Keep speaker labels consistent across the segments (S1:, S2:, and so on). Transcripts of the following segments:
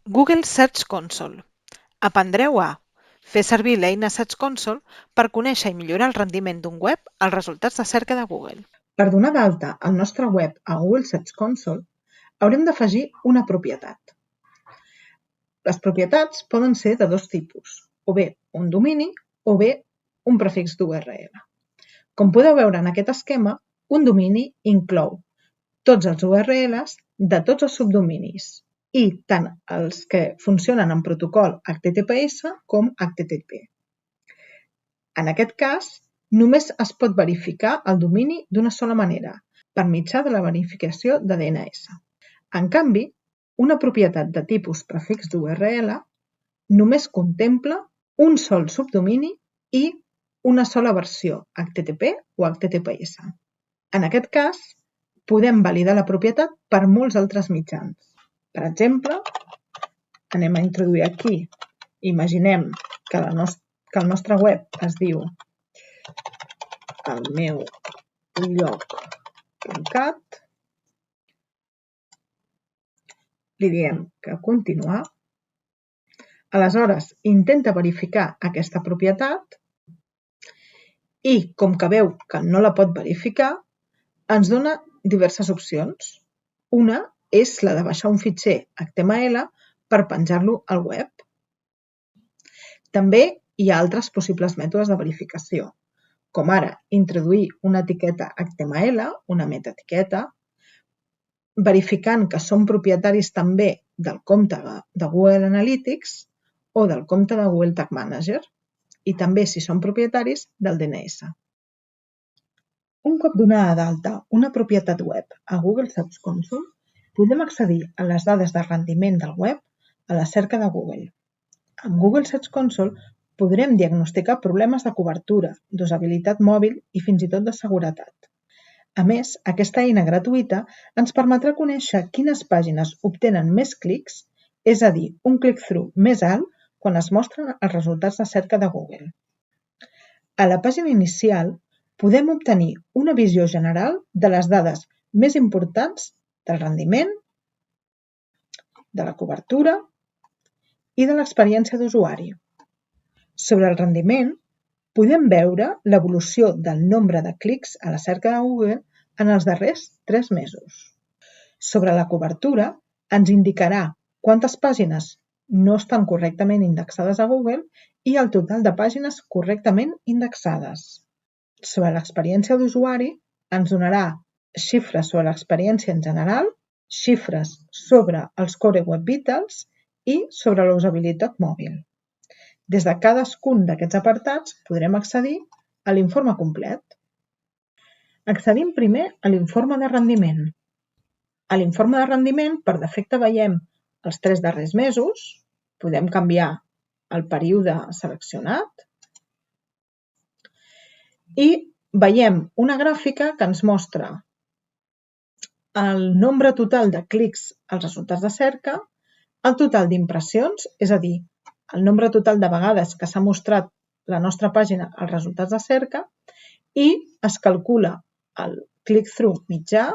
S1: Google Search Console. Aprendreu a fer servir l'eina Search Console per conèixer i millorar el rendiment d'un web als resultats de cerca de Google.
S2: Per donar d'alta el nostre web a Google Search Console, haurem d'afegir una propietat. Les propietats poden ser de dos tipus, o bé un domini o bé un prefix d'URL. Com podeu veure en aquest esquema, un domini inclou tots els URLs de tots els subdominis i tant els que funcionen en protocol HTTPS com HTTP. En aquest cas, només es pot verificar el domini d'una sola manera, per mitjà de la verificació de DNS. En canvi, una propietat de tipus prefix d'URL només contempla un sol subdomini i una sola versió HTTP o HTTPS. En aquest cas, podem validar la propietat per molts altres mitjans. Per exemple, anem a introduir aquí, imaginem que el nostre web es diu elmeullloc.cat, li diem que continuar, aleshores intenta verificar aquesta propietat i, com que veu que no la pot verificar, ens dona diverses opcions. Una és la de baixar un fitxer HTML per penjar-lo al web. També hi ha altres possibles mètodes de verificació, com ara introduir una etiqueta HTML, una metaetiqueta, verificant que són propietaris també del compte de Google Analytics o del compte de Google Tag Manager, i també, si són propietaris, del DNS. Un cop donada d'alta una propietat web a Google Search Console, podem accedir a les dades de rendiment del web a la cerca de Google. Amb Google Search Console podrem diagnosticar problemes de cobertura, d'usabilitat mòbil i fins i tot de seguretat. A més, aquesta eina gratuïta ens permetrà conèixer quines pàgines obtenen més clics, és a dir, un click-through més alt quan es mostren els resultats de cerca de Google. A la pàgina inicial podem obtenir una visió general de les dades més importants del rendiment, de la cobertura i de l'experiència d'usuari. Sobre el rendiment, podem veure l'evolució del nombre de clics a la cerca de Google en els darrers 3 mesos. Sobre la cobertura, ens indicarà quantes pàgines no estan correctament indexades a Google i el total de pàgines correctament indexades. Sobre l'experiència d'usuari, ens donarà xifres sobre l'experiència en general, xifres sobre els Core Web Vitals i sobre la usabilitat mòbil. Des de cadascun d'aquests apartats podrem accedir a l'informe complet. Accedim primer a l'informe de rendiment. A l'informe de rendiment, per defecte veiem els 3 darrers mesos, podem canviar el període seleccionat i veiem una gràfica que ens mostra el nombre total de clics als resultats de cerca, el total d'impressions, és a dir, el nombre total de vegades que s'ha mostrat la nostra pàgina als resultats de cerca i es calcula el click-through mitjà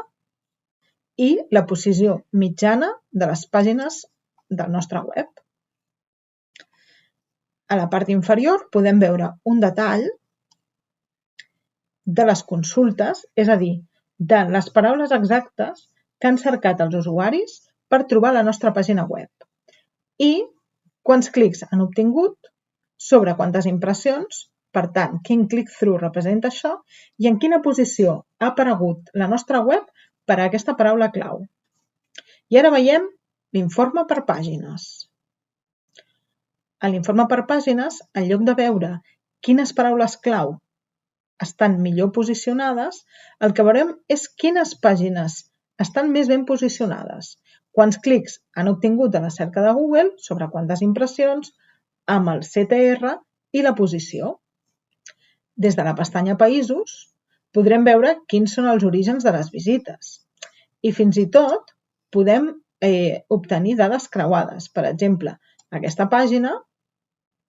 S2: i la posició mitjana de les pàgines del nostre web. A la part inferior podem veure un detall de les consultes, és a dir, de les paraules exactes que han cercat els usuaris per trobar la nostra pàgina web i quants clics han obtingut, sobre quantes impressions, per tant, quin click-through representa això i en quina posició ha aparegut la nostra web per a aquesta paraula clau. I ara veiem l'informe per pàgines. A l'informe per pàgines, en lloc de veure quines paraules clau estan millor posicionades, el que veurem és quines pàgines estan més ben posicionades, quants clics han obtingut a la cerca de Google, sobre quantes impressions, amb el CTR i la posició. Des de la pestanya Països podrem veure quins són els orígens de les visites i fins i tot podem obtenir dades creuades. Per exemple, aquesta pàgina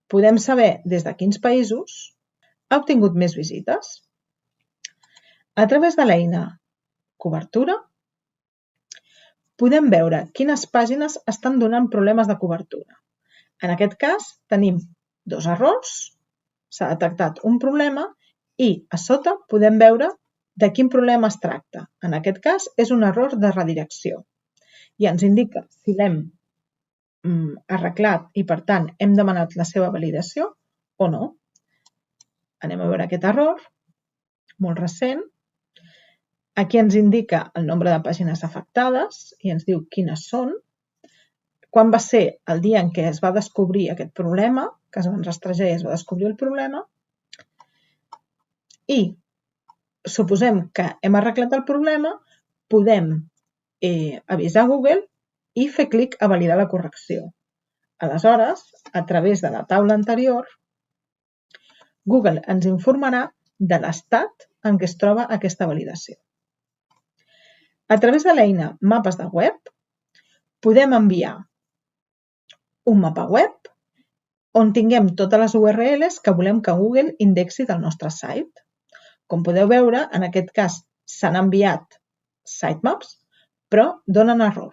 S2: podem saber des de quins països ha obtingut més visites. A través de l'eina Cobertura podem veure quines pàgines estan donant problemes de cobertura. En aquest cas tenim dos errors, s'ha detectat un problema i a sota podem veure de quin problema es tracta. En aquest cas és un error de redirecció i ens indica si l'hem arreglat i per tant hem demanat la seva validació o no. Anem a veure aquest error, molt recent. Aquí ens indica el nombre de pàgines afectades i ens diu quines són. Quan va ser el dia en què es va descobrir aquest problema, que es van rastrejar i es va descobrir el problema. I suposem que hem arreglat el problema, podem avisar Google i fer clic a validar la correcció. Aleshores, a través de la taula anterior, Google ens informarà de l'estat en què es troba aquesta validació. A través de l'eina Mapes de web, podem enviar un mapa web on tinguem totes les URLs que volem que Google indexi del nostre site. Com podeu veure, en aquest cas s'han enviat sitemaps, però donen error.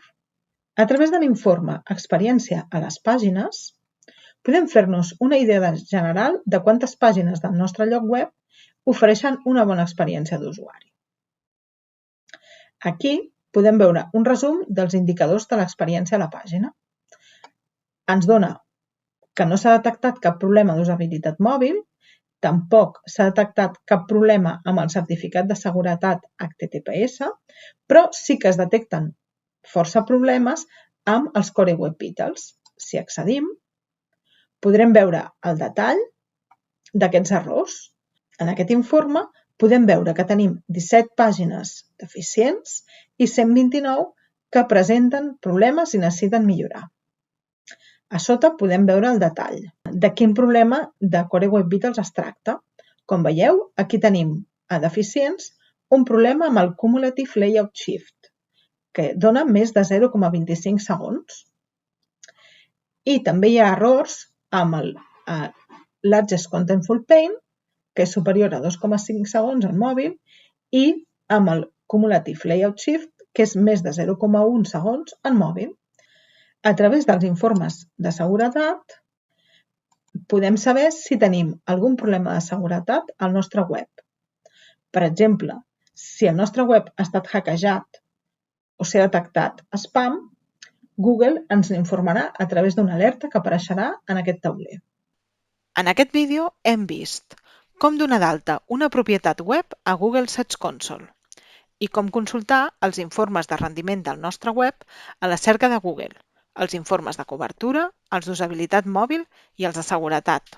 S2: A través de l'informe Experiència a les pàgines, podem fer-nos una idea general de quantes pàgines del nostre lloc web ofereixen una bona experiència d'usuari. Aquí podem veure un resum dels indicadors de l'experiència a la pàgina. Ens dona que no s'ha detectat cap problema d'usabilitat mòbil, tampoc s'ha detectat cap problema amb el certificat de seguretat HTTPS, però sí que es detecten força problemes amb els Core Web Vitals. Si accedim, podrem veure el detall d'aquests errors. En aquest informe podem veure que tenim 17 pàgines deficients i 129 que presenten problemes i necessiten millorar. A sota podem veure el detall de quin problema de Core Web Vitals es tracta. Com veieu, aquí tenim a deficients un problema amb el Cumulative Layout Shift, que dona més de 0,25 segons. I també hi ha errors amb el Largest Contentful Paint, que és superior a 2,5 segons en mòbil, i amb el Cumulative Layout Shift, que és més de 0,1 segons en mòbil. A través dels informes de seguretat podem saber si tenim algun problema de seguretat al nostre web. Per exemple, si el nostre web ha estat hackejat o s'ha detectat spam, Google ens n'informarà a través d'una alerta que apareixerà en aquest tauler.
S1: En aquest vídeo hem vist com donar d'alta una propietat web a Google Search Console i com consultar els informes de rendiment del nostre web a la cerca de Google, els informes de cobertura, els d'usabilitat mòbil i els de seguretat.